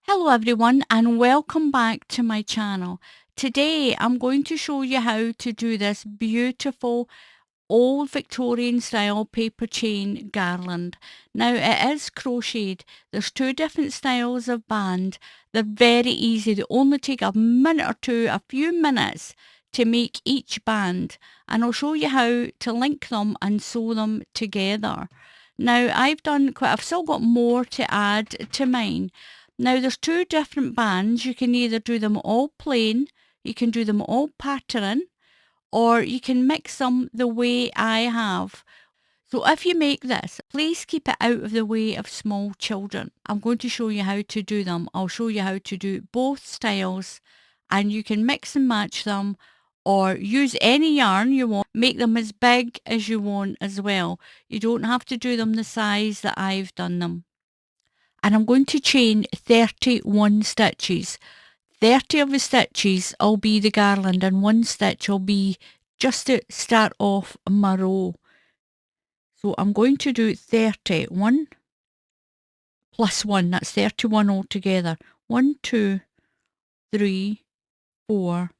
Hello everyone and welcome back to my channel. Today I'm going to show you how to do this beautiful old Victorian style paper chain garland. Now it is crocheted. There's two different styles of band. They're very easy. They only take a minute or two, a few minutes to make each band, and I'll show you how to link them and sew them together. Now I've still got more to add to mine. Now there's two different bands. You can either do them all plain, you can do them all pattern, or you can mix them the way I have. So if you make this, please keep it out of the way of small children. I'm going to show you how to do them. I'll show you how to do both styles, and you can mix and match them or use any yarn you want. Make them as big as you want as well. You don't have to do them the size that I've done them. And I'm going to chain 31 stitches. 30 of the stitches will be the garland and one stitch will be just to start off my row. So I'm going to do 31 plus 1, that's 31 altogether. 1, 2, 3, 4,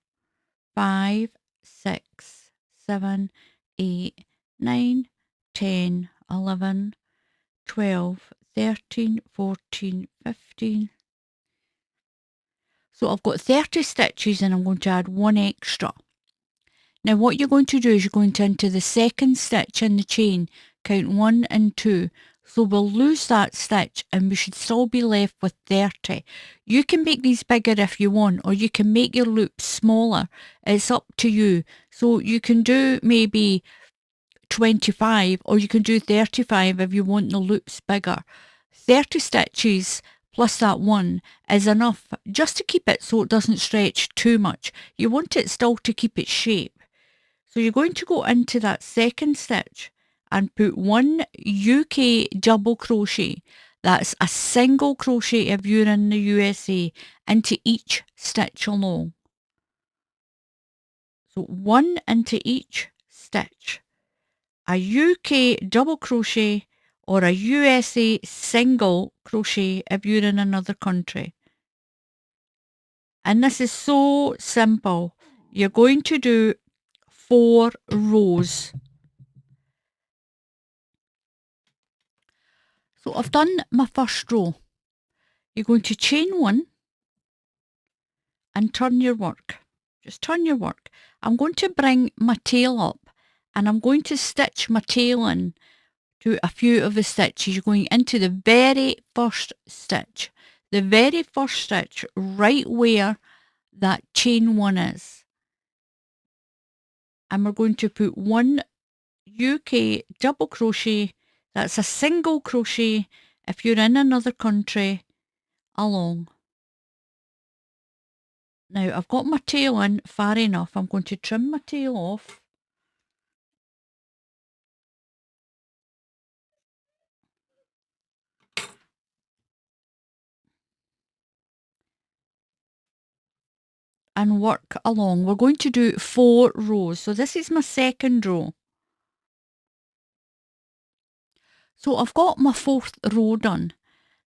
5, 6, 7, 8, 9, 10, 11, 12, 13, 14, 15. So I've got 30 stitches and I'm going to add one extra. Now what you're going to do is you're going to enter the second stitch in the chain, count 1 and 2. So we'll lose that stitch and we should still be left with 30. You can make these bigger if you want, or you can make your loops smaller. It's up to you. So you can do maybe 25 or you can do 35 if you want the loops bigger. 30 stitches plus that one is enough just to keep it so it doesn't stretch too much. You want it still to keep its shape. So you're going to go into that second stitch and put one UK double crochet. That's a single crochet if you're in the USA into each stitch along. So one into each stitch. A UK double crochet or a USA single crochet if you're in another country. And this is so simple. You're going to do 4 rows. So I've done my first row. You're going to chain 1 and turn your work. Just turn your work. I'm going to bring my tail up and I'm going to stitch my tail in to a few of the stitches. You're going into the very first stitch. The very first stitch right where that chain 1 is. And we're going to put one UK double crochet. That's a single crochet if you're in another country along. Now I've got my tail in far enough. I'm going to trim my tail off. And work along. We're going to do 4 rows. So this is my second row. So I've got my 4th row done.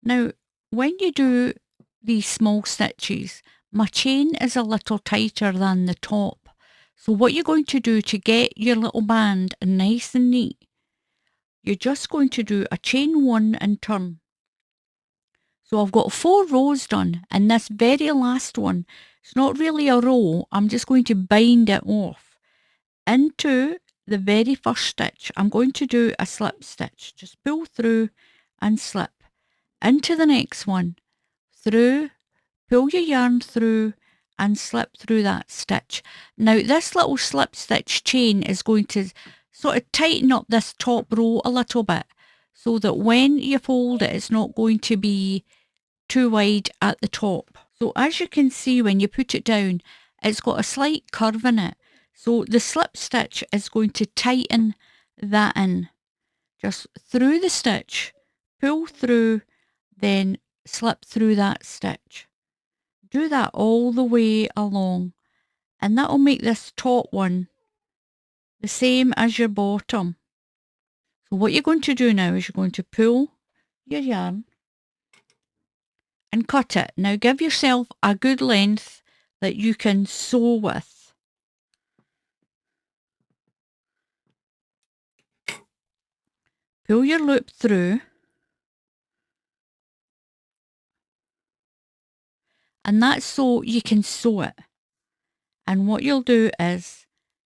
Now when you do these small stitches, my chain is a little tighter than the top. So what you're going to do to get your little band nice and neat, you're just going to do a chain 1 and turn. So I've got 4 rows done, and this very last one, it's not really a row, I'm just going to bind it off. Into the very first stitch, I'm going to do a slip stitch. Just pull through and slip. Into the next one, through, pull your yarn through and slip through that stitch. Now this little slip stitch chain is going to sort of tighten up this top row a little bit so that when you fold it, it's not going to be too wide at the top. So as you can see when you put it down, it's got a slight curve in it. So the slip stitch is going to tighten that in. Just through the stitch, pull through, then slip through that stitch. Do that all the way along, and that will make this top one the same as your bottom. So what you're going to do now is you're going to pull your yarn and cut it. Now give yourself a good length that you can sew with. Pull your loop through, and that's so you can sew it. And what you'll do is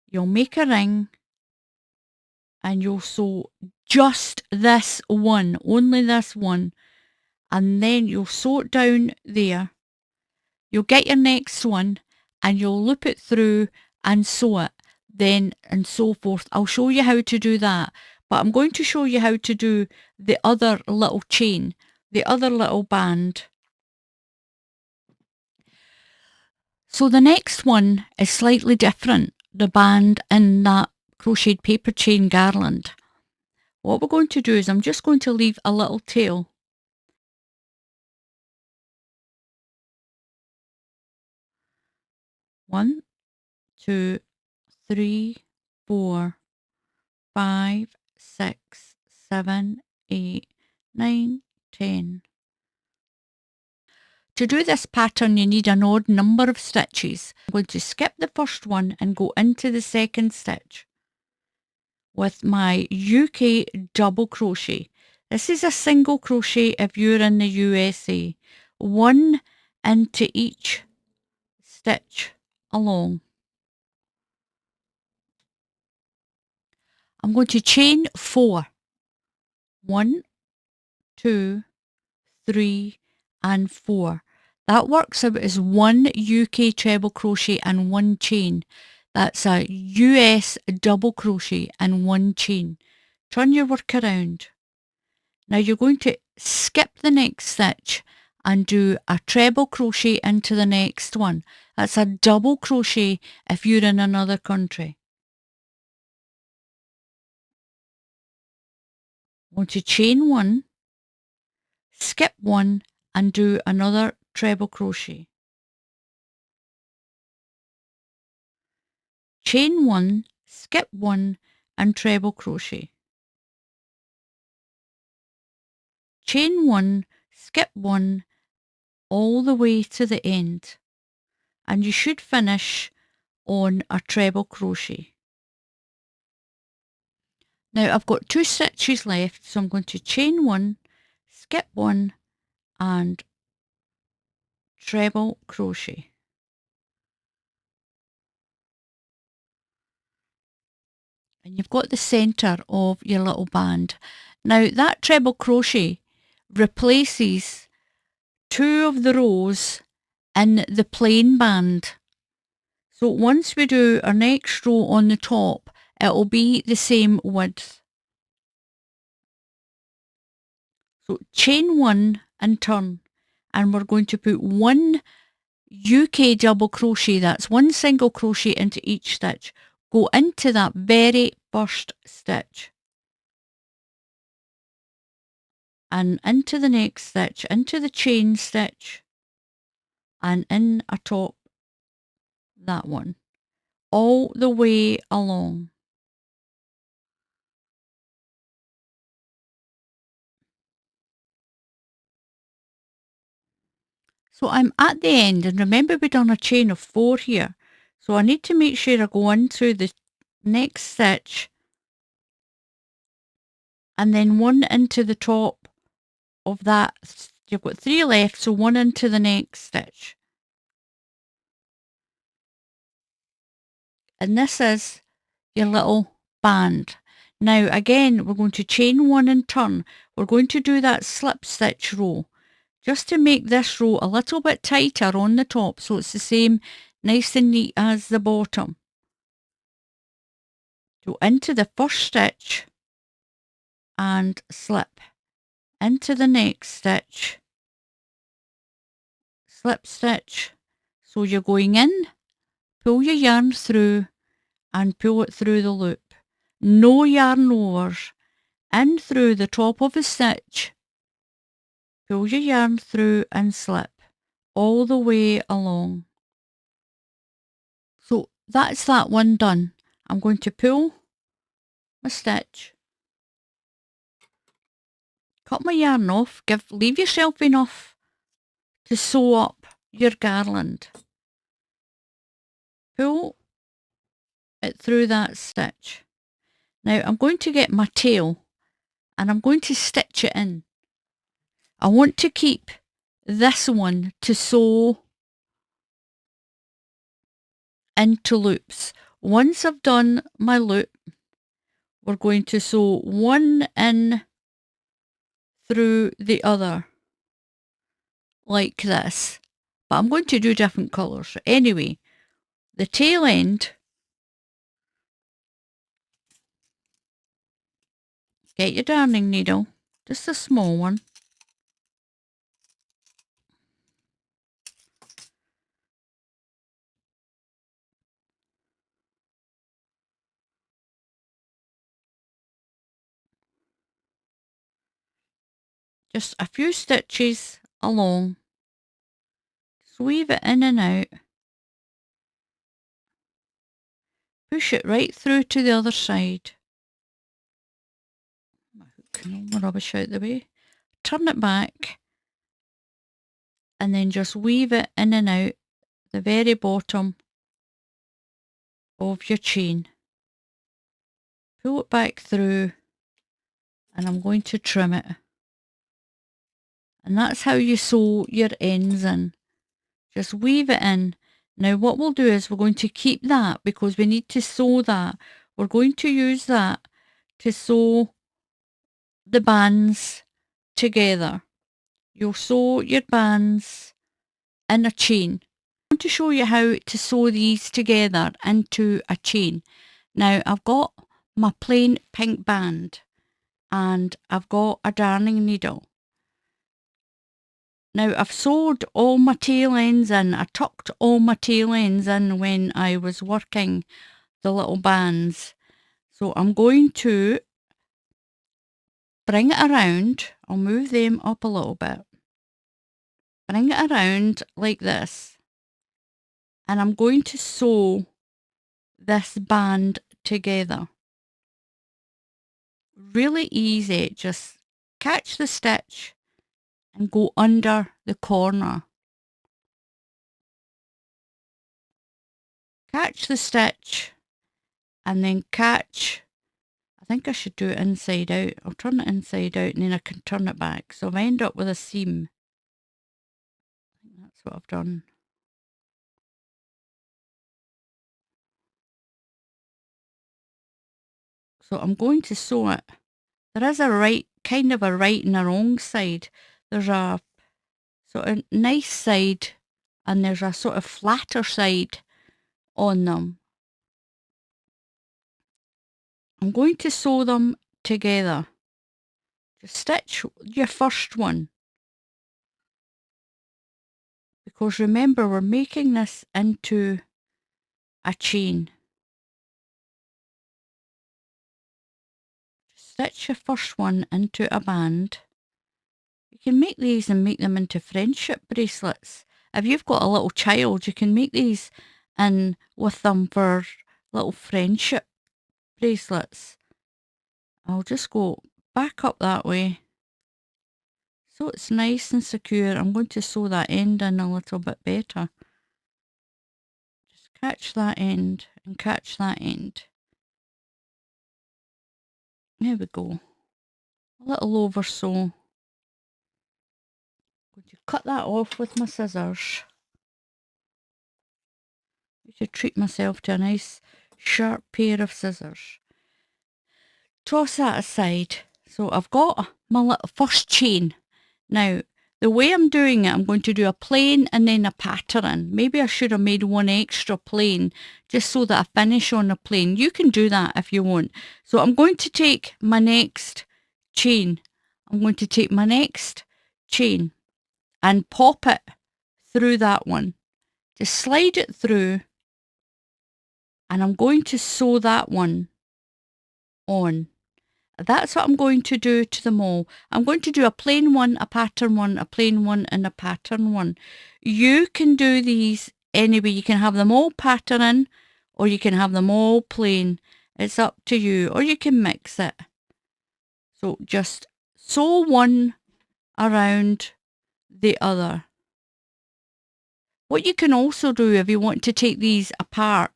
you'll make a ring and you'll sew just this one, only this one, and then you'll sew it down there. You'll get your next one and you'll loop it through and sew it, then and so forth. I'll show you how to do that, but I'm going to show you how to do the other little chain, the other little band. So the next one is slightly different, the band in that crocheted paper chain garland. What we're going to do is I'm just going to leave a little tail. One, two, 3, 4, 5, 6, 7, 8, 9, 10. To do this pattern you need an odd number of stitches. I'm going to skip the first one and go into the second stitch with my UK double crochet. This is a single crochet if you're in the USA. One into each stitch along. I'm going to chain 4. 1, 2, 3 and 4. That works out as one UK treble crochet and one chain. That's a US double crochet and one chain. Turn your work around. Now you're going to skip the next stitch and do a treble crochet into the next one. That's a double crochet if you're in another country. I'm going to chain 1, skip 1 and do another treble crochet. Chain 1, skip 1 and treble crochet. Chain 1, skip 1 all the way to the end, and you should finish on a treble crochet. Now I've got 2 stitches left, so I'm going to chain 1, skip 1 and treble crochet. And you've got the centre of your little band. Now that treble crochet replaces 2 of the rows in the plain band. So once we do our next row on the top, it'll be the same width. So chain 1 and turn, and we're going to put 1 UK double crochet, that's 1 single crochet into each stitch. Go into that very first stitch and into the next stitch, into the chain stitch and in atop that one, all the way along. So I'm at the end, and remember we've done a chain of 4 here. So I need to make sure I go into the next stitch and then 1 into the top of that. You've got 3 left, so 1 into the next stitch. And this is your little band. Now again, we're going to chain 1 and turn. We're going to do that slip stitch row just to make this row a little bit tighter on the top, so it's the same nice and neat as the bottom. Go into the first stitch and slip into the next stitch, slip stitch. So you're going in, pull your yarn through and pull it through the loop. No yarn overs. In through the top of a stitch, pull your yarn through and slip all the way along. So that's that one done. I'm going to pull my stitch, cut my yarn off, leave yourself enough to sew up your garland. Pull it through that stitch. Now I'm going to get my tail and I'm going to stitch it in. I want to keep this one to sew into loops. Once I've done my loop, we're going to sew one in through the other, like this. But I'm going to do different colours. Anyway, the tail end, get your darning needle, just a small one. Just a few stitches along. Just weave it in and out. Push it right through to the other side. My hook and all my rubbish out the way. Turn it back and then just weave it in and out the very bottom of your chain. Pull it back through and I'm going to trim it. And that's how you sew your ends in. Just weave it in. Now what we'll do is we're going to keep that because we need to sew that. We're going to use that to sew the bands together. You'll sew your bands in a chain. I want to show you how to sew these together into a chain. Now I've got my plain pink band and I've got a darning needle. Now I've sewed all my tail ends in. I tucked all my tail ends in when I was working the little bands. So I'm going to bring it around. I'll move them up a little bit. Bring it around like this. And I'm going to sew this band together. Really easy. Just catch the stitch and go under the corner. Catch the stitch and then catch, I think I should do it inside out. I'll turn it inside out and then I can turn it back. So if I end up with a seam, I think that's what I've done. So I'm going to sew it. There is a right, kind of a right and a wrong side. There's a sort of nice side and there's a sort of flatter side on them. I'm going to sew them together. Just stitch your first one. Because remember, we're making this into a chain. Stitch your first one into a band. You can make these and make them into friendship bracelets. If you've got a little child, you can make these and with them for little friendship bracelets. I'll just go back up that way. So it's nice and secure. I'm going to sew that end in a little bit better. Just catch that end and catch that end. There we go. A little over sew. I'm going to cut that off with my scissors. I should treat myself to a nice sharp pair of scissors. Toss that aside. So I've got my little first chain. Now, the way I'm doing it, I'm going to do a plain and then a pattern. Maybe I should have made one extra plain just so that I finish on a plain. You can do that if you want. So I'm going to take my next chain. I'm going to take my next chain and pop it through that one. Just slide it through and I'm going to sew that one on. That's what I'm going to do to them all. I'm going to do a plain one, a pattern one, a plain one, and a pattern one. You can do these anyway. You can have them all pattern or you can have them all plain. It's up to you. Or you can mix it. So just sew one around the other. What you can also do if you want to take these apart,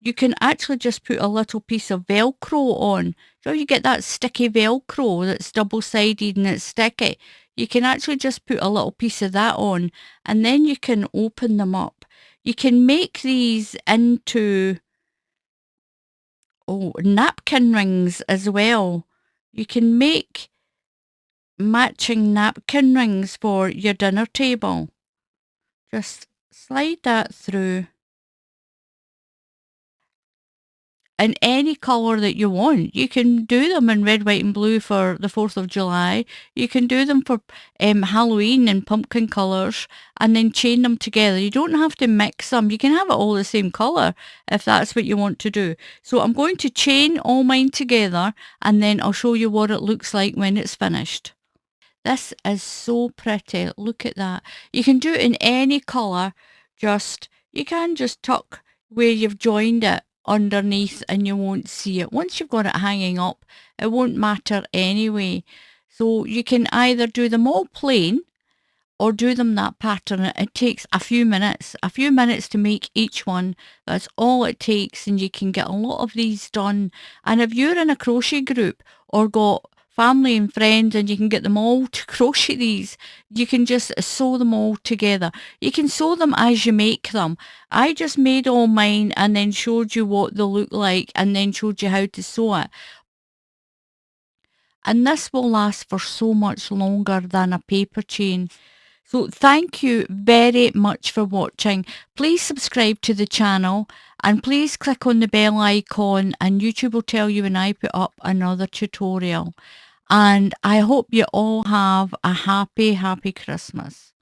you can actually just put a little piece of Velcro on. So you get that sticky Velcro that's double-sided and it's sticky. You can actually just put a little piece of that on and then you can open them up. You can make these into napkin rings as well. You can make matching napkin rings for your dinner table. Just slide that through in any colour that you want. You can do them in red, white and blue for the 4th of July. You can do them for Halloween in pumpkin colours and then chain them together. You don't have to mix them. You can have it all the same colour if that's what you want to do. So I'm going to chain all mine together and then I'll show you what it looks like when it's finished. This is so pretty. Look at that. You can do it in any colour. You can just tuck where you've joined it underneath and you won't see it. Once you've got it hanging up, it won't matter anyway. So you can either do them all plain or do them that pattern. It takes a few minutes to make each one. That's all it takes and you can get a lot of these done. And if you're in a crochet group or got family and friends and you can get them all to crochet these, you can just sew them all together. You can sew them as you make them. I just made all mine and then showed you what they look like and then showed you how to sew it. And this will last for so much longer than a paper chain. So thank you very much for watching. Please subscribe to the channel and please click on the bell icon and YouTube will tell you when I put up another tutorial. And I hope you all have a happy Christmas.